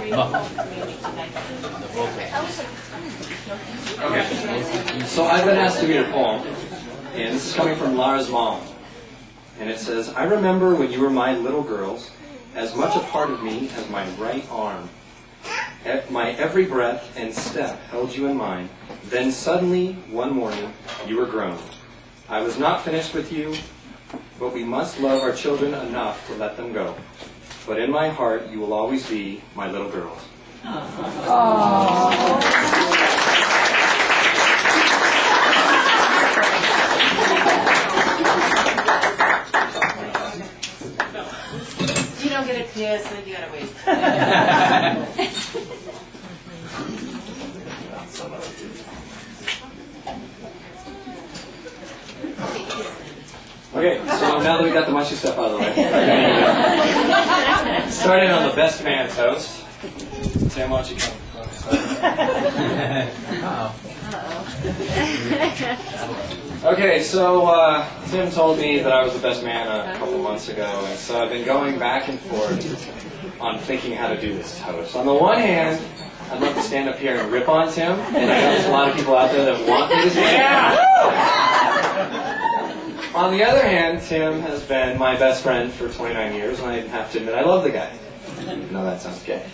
Okay, so I've been asked to read a poem, and this is coming from Lara's mom. And it says, I remember when you were my little girls, as much a part of me as my right arm. My every breath and step held you in mine. Then suddenly, one morning, you were grown. I was not finished with you, but we must love our children enough to let them go. But in my heart, you will always be my little girls. You don't get a kiss, then you gotta wait. Okay, so now that we got the mushy stuff out of the way, starting on the best man toast. Tim, why don't you come? Okay, so Tim told me that I was the best man a couple months ago, and so I've been going back and forth on thinking how to do this toast. On the one hand, I'd love to stand up here and rip on Tim, and I know there's a lot of people out there that want me to say, yeah! On the other hand, Tim has been my best friend for 29 years, and I have to admit I love the guy. No, that sounds gay.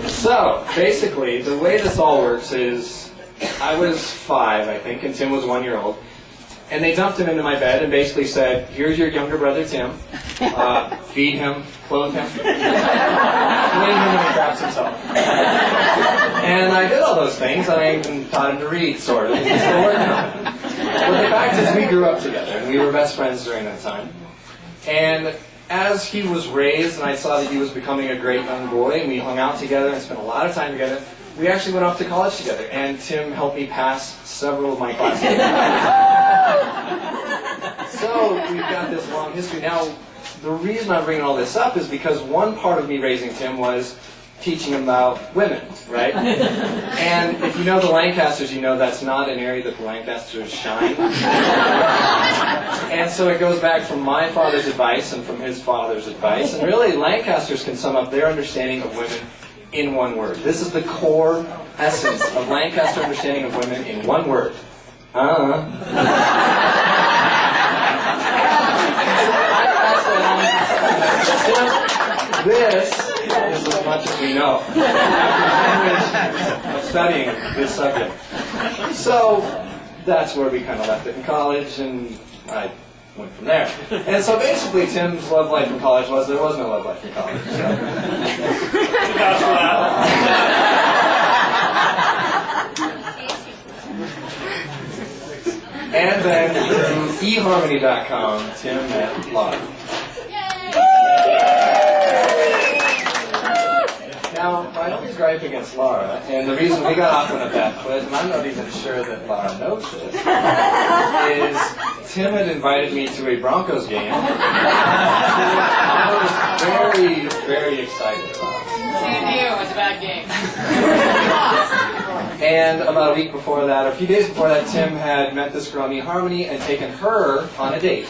So, basically, the way this all works is, I was 5, I think, and Tim was 1 year old. And they dumped him into my bed and basically said, here's your younger brother, Tim. Feed him, clothe him, clean him when he craps himself. And I did all those things, and I even taught him to read, sort of. He's still working on it. But the fact is, we grew up together, and we were best friends during that time. And as he was raised, and I saw that he was becoming a great young boy, and we hung out together and spent a lot of time together, we actually went off to college together, and Tim helped me pass several of my classes. So we've got this long history. Now, the reason I'm bringing all this up is because one part of me raising Tim was teaching him about women, right? And if you know the Lancasters, you know that's not an area that the Lancasters shine. And so it goes back from my father's advice and from his father's advice. And really, Lancasters can sum up their understanding of women in one word. This is the core essence of Lancaster understanding of women in one word. This is as much as we know of studying this subject. So that's where we kind of left it in college, and I went from there. And so basically Tim's love life in college was there was no love life in college. So. And then through eHarmony.com, Tim met Lara. Now, my only gripe against Lara, and the reason we got off on a bad foot, and I'm not even sure that Lara knows this, is Tim had invited me to a Broncos game. I was very, very excited about it. Same here, it was a bad game. And about a week before that, or a few days before that, Tim had met this girl named Harmony and taken her on a date.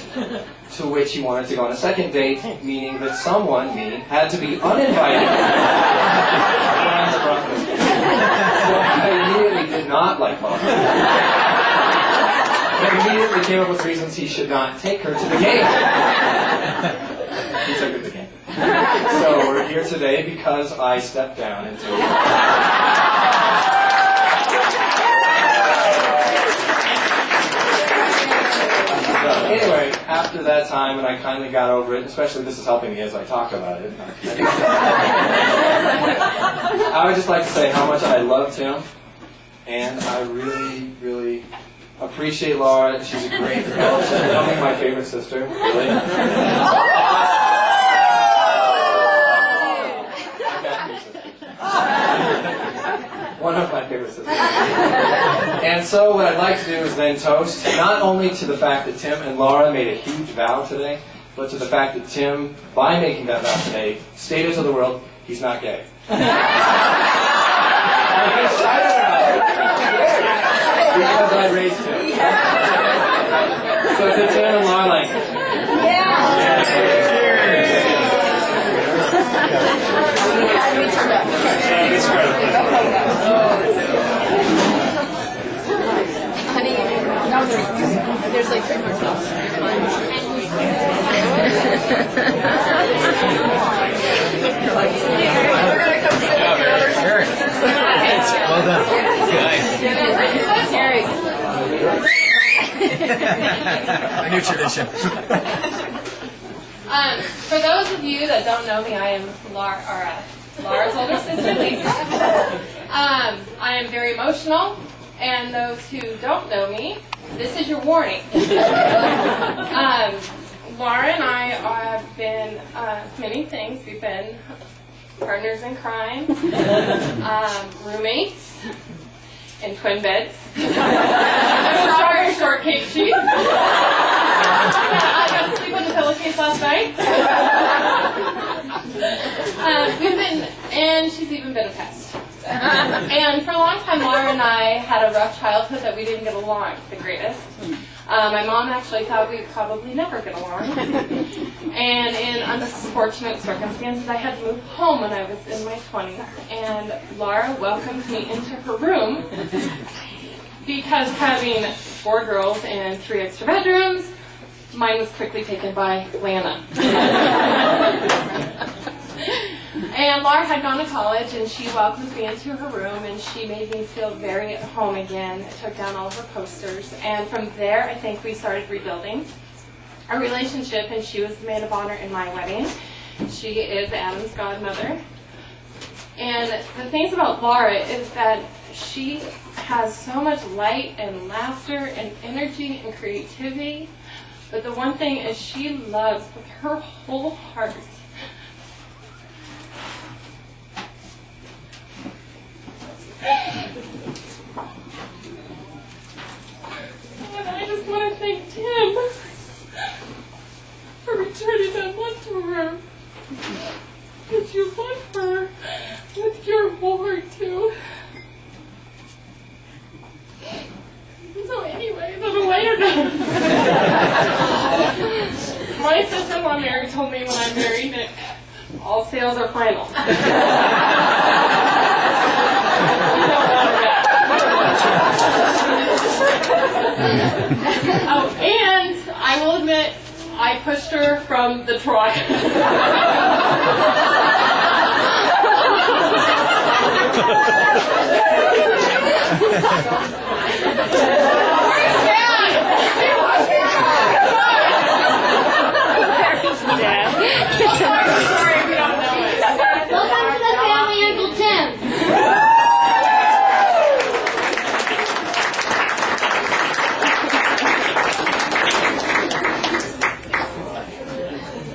To which he wanted to go on a second date, meaning that someone, me, had to be uninvited. So I immediately did not like Bob. And immediately came up with reasons he should not take her to the game. He took her to the game. So we're here today because I stepped down into Anyway, after that time, and I kindly got over it, especially this is helping me as I talk about it. I would just like to say how much I love Tim, and I really, really appreciate Lara. She's a great girl. She's becoming my favorite sister, really. One of my favorite sisters. And so what I'd like to do is then toast, not only to the fact that Tim and Lara made a huge vow today, but to the fact that Tim, by making that vow today, stated to the world, he's not gay. I'm excited about it. Because I raised him. So to Tim and Lara Lancaster. Well done. A new tradition. For those of you that don't know me, I am Lara's older sister, Lisa. I am very emotional, and those who don't know me, this is your warning. Lara and I have been many things. We've been partners in crime, roommates, in twin beds, short cake sheets. I got to sleep on the pillowcase last night. And she's even been a pest. And for a long time, Lara and I had a rough childhood that we didn't get along the greatest. My mom actually thought we would probably never get along. And in unfortunate circumstances, I had to move home when I was in my 20s. And Lara welcomed me into her room because having 4 girls and 3 extra bedrooms, mine was quickly taken by Lana. And Lara had gone to college, and she welcomed me into her room, and she made me feel very at home again. Took down all of her posters, and from there, I think we started rebuilding our relationship, and she was the maid of honor in my wedding. She is Adam's godmother. And the things about Lara is that she has so much light and laughter and energy and creativity, but the one thing is she loves with her whole heart. And I just want to thank Tim for returning that love to her. Because you love her with your whole heart too. So anyway, the way or not. My sister-in-law Mary told me when I'm married that all sales are final. Oh, and I will admit, I pushed her from the truck.